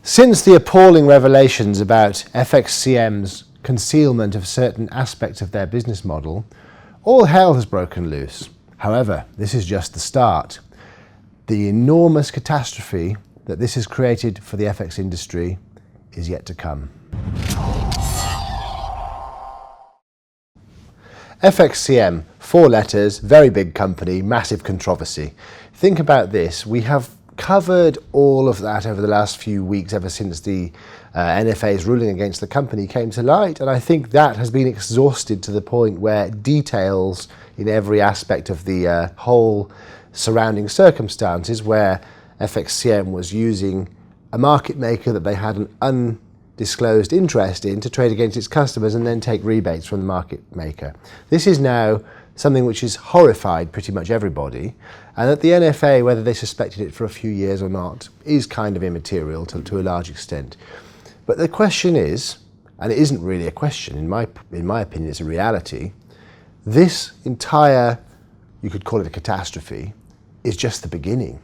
Since the appalling revelations about FXCM's concealment of certain aspects of their business model, all hell has broken loose. However, this is just the start. The enormous catastrophe that this has created for the FX industry is yet to come. FXCM, 4 letters, very big company, massive controversy. Think about this. We have covered all of that over the last few weeks, ever since the NFA's ruling against the company came to light, and I think that has been exhausted to the point where details in every aspect of the whole surrounding circumstances, where FXCM was using a market maker that they had an undisclosed interest in to trade against its customers and then take rebates from the market maker. This is now something which has horrified pretty much everybody, and that the NFA, whether they suspected it for a few years or not, is kind of immaterial to a large extent. But the question is, and it isn't really a question, in my opinion, it's a reality, this entire, you could call it a catastrophe, is just the beginning.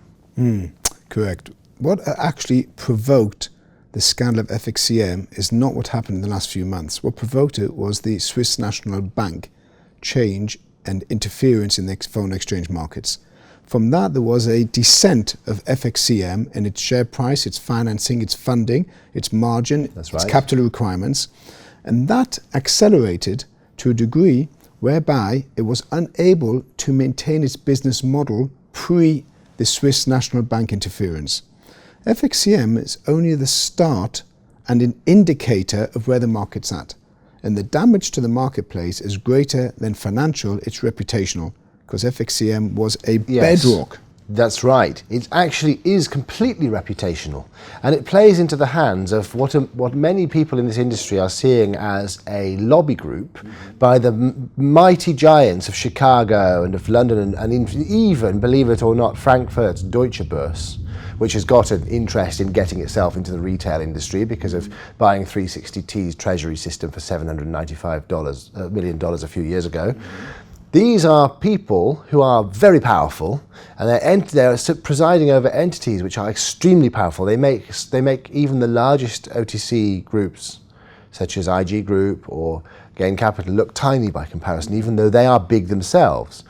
Correct. What actually provoked the scandal of FXCM is not what happened in the last few months. What provoked it was the Swiss National Bank change and interference in the foreign exchange markets. From that, there was a descent of FXCM in its share price, its financing, its funding, its margin, its capital requirements. And that accelerated to a degree whereby it was unable to maintain its business model pre the Swiss National Bank interference. FXCM is only the start and an indicator of where the market's at. And the damage to the marketplace is greater than financial, it's reputational, because FXCM was a bedrock. That's right. It actually is completely reputational, and it plays into the hands of what many people in this industry are seeing as a lobby group by the mighty giants of Chicago and of London and even, believe it or not, Frankfurt's Deutsche Börse, which has got an interest in getting itself into the retail industry because of buying 360T's treasury system for $795 million a few years ago. These are people who are very powerful, and they're presiding over entities which are extremely powerful. They make even the largest OTC groups, such as IG Group or Gain Capital, look tiny by comparison, even though they are big themselves.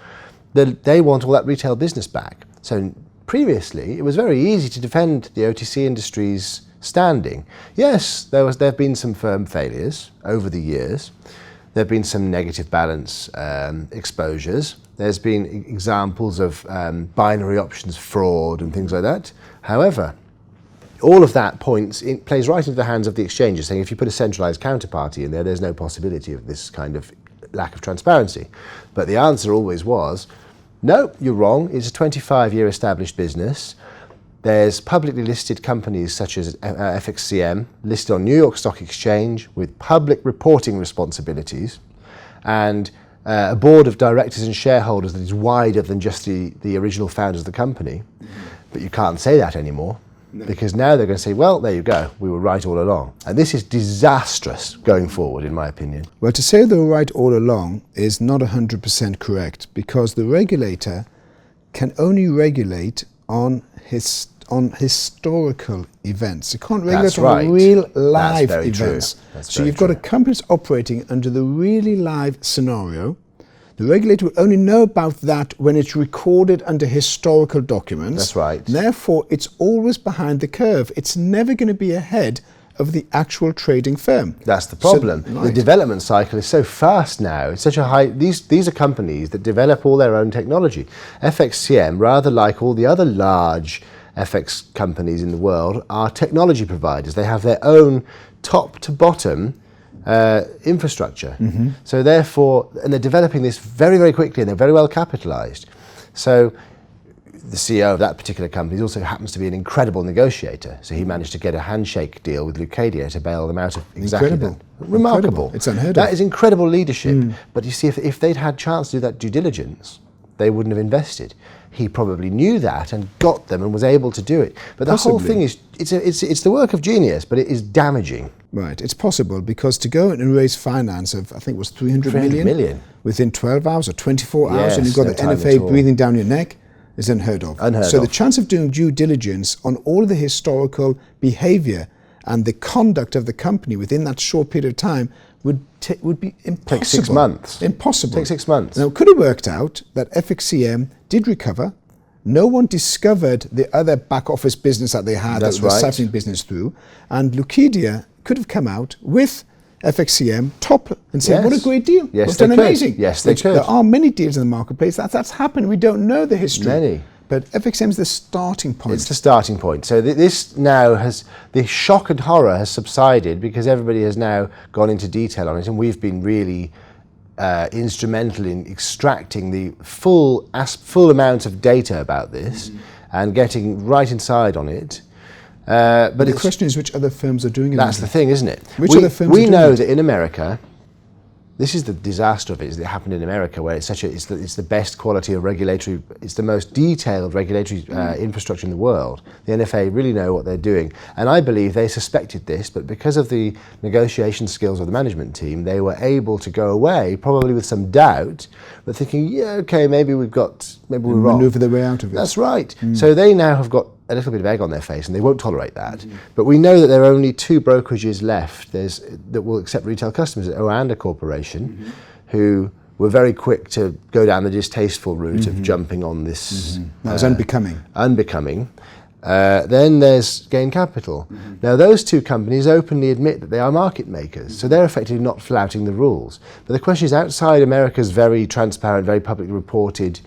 They want all that retail business back. So previously, it was very easy to defend the OTC industry's standing. Yes, there have been some firm failures over the years. There have been some negative balance exposures. There's been examples of binary options fraud and things like that. However, all of that plays right into the hands of the exchanges, saying if you put a centralized counterparty in there, there's no possibility of this kind of lack of transparency. But the answer always was, no, you're wrong. It's a 25-year established business. There's publicly listed companies such as FXCM listed on New York Stock Exchange with public reporting responsibilities, and a board of directors and shareholders that is wider than just the original founders of the company. But you can't say that anymore, because now they're going to say, well, there you go, we were right all along. And this is disastrous going forward, in my opinion. Well, to say they were right all along is not 100% correct, because the regulator can only regulate on historical events. It can't regulate on real live events. So you've got a company that's operating under the really live scenario. The regulator will only know about that when it's recorded under historical documents. That's right. Therefore, it's always behind the curve. It's never going to be ahead of the actual trading firm. That's the problem. So, the development cycle is so fast now. It's such a high. These are companies that develop all their own technology. FXCM, rather like all the other large FX companies in the world, are technology providers. They have their own top to bottom infrastructure. So therefore, and they're developing this very, very quickly, and they're very well capitalized. So the CEO of that particular company also happens to be an incredible negotiator. So he managed to get a handshake deal with Leucadia to bail them out of exactly that. Remarkable. It's unheard of. That is incredible leadership. But you see, if they'd had a chance to do that due diligence, they wouldn't have invested. He probably knew that and got them and was able to do it. But the whole thing is, it's the work of genius, but it is damaging. Right, it's possible, because to go and raise finance of, I think it was 300 million within 12 hours or 24 hours, and you've got the NFA breathing down your neck, is unheard of. So the chance of doing due diligence on all of the historical behavior and the conduct of the company within that short period of time would be impossible. Take 6 months. Impossible. Take 6 months. Now, it could have worked out that FXCM did recover. No one discovered the other back office business that they had, That's that was right. siphoning business through, and Lucidia could have come out with FXCM top and said, Yes. what a great deal. Yes, We've they done could. amazing. Yes, they could. There are many deals in the marketplace. That's happened. We don't know the history. Many. But FXCM is the starting point. It's the starting point. So this now the shock and horror has subsided because everybody has now gone into detail on it, and we've been really instrumental in extracting the full amount of data about this and getting right inside on it. But the question is which other firms are doing it. That's the thing, isn't it? Which other firms we are doing know it? that in America, this is the disaster of it, is that it happened in America, where it's the best quality of regulatory, it's the most detailed regulatory infrastructure in the world. The NFA really know what they're doing. And I believe they suspected this, but because of the negotiation skills of the management team, they were able to go away, probably with some doubt, but thinking, yeah, okay, maybe we're wrong. Maneuver their way out of it. That's right. So they now have got a little bit of egg on their face, and they won't tolerate that. But we know that there are only 2 brokerages left that will accept retail customers, Oanda Corporation, who were very quick to go down the distasteful route of jumping on this. That was unbecoming. Then there's Gain Capital. Now those 2 companies openly admit that they are market makers, so they're effectively not flouting the rules. But the question is, outside America's very transparent, very publicly reported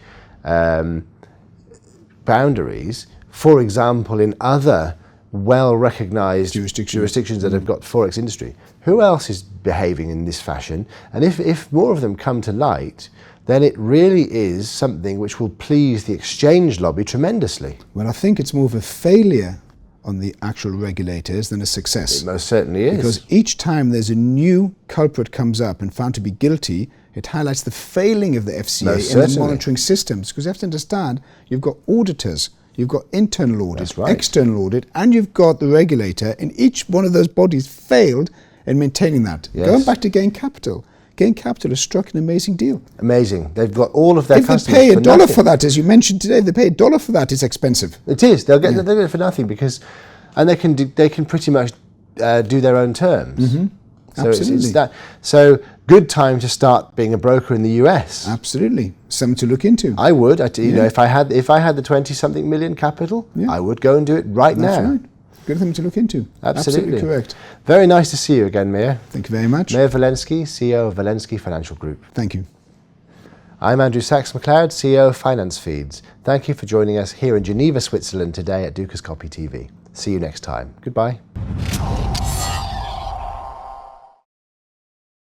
boundaries, for example, in other well-recognised jurisdictions that have got Forex industry, who else is behaving in this fashion? And if more of them come to light, then it really is something which will please the exchange lobby tremendously. Well, I think it's more of a failure on the actual regulators than a success. It most certainly is. Because each time there's a new culprit comes up and found to be guilty, it highlights the failing of the FCA Most in the certainly. monitoring systems. Because you have to understand, you've got auditors, you've got internal audit, That's right. external audit, and you've got the regulator, and each one of those bodies failed in maintaining that. Yes. Going back to Gain Capital has struck an amazing deal. Amazing. They've got all of their If they customers pay for $1 nothing. for that, as you mentioned today, if they pay $1 for that, it's expensive. It is. They'll get it for nothing and they can pretty much do their own terms. So Absolutely. It's that. So good time to start being a broker in the US. Absolutely. Something to look into. I would. You know, if I had the 20-something million capital, I would go and do it right That's now. right. Good thing to look into. Absolutely correct. Very nice to see you again, Meir. Thank you very much. Meir Velenski, CEO of Velenski Financial Group. Thank you. I'm Andrew Saks-McLeod, CEO of FinanceFeeds. Thank you for joining us here in Geneva, Switzerland today at Dukascopy TV. See you next time. Goodbye.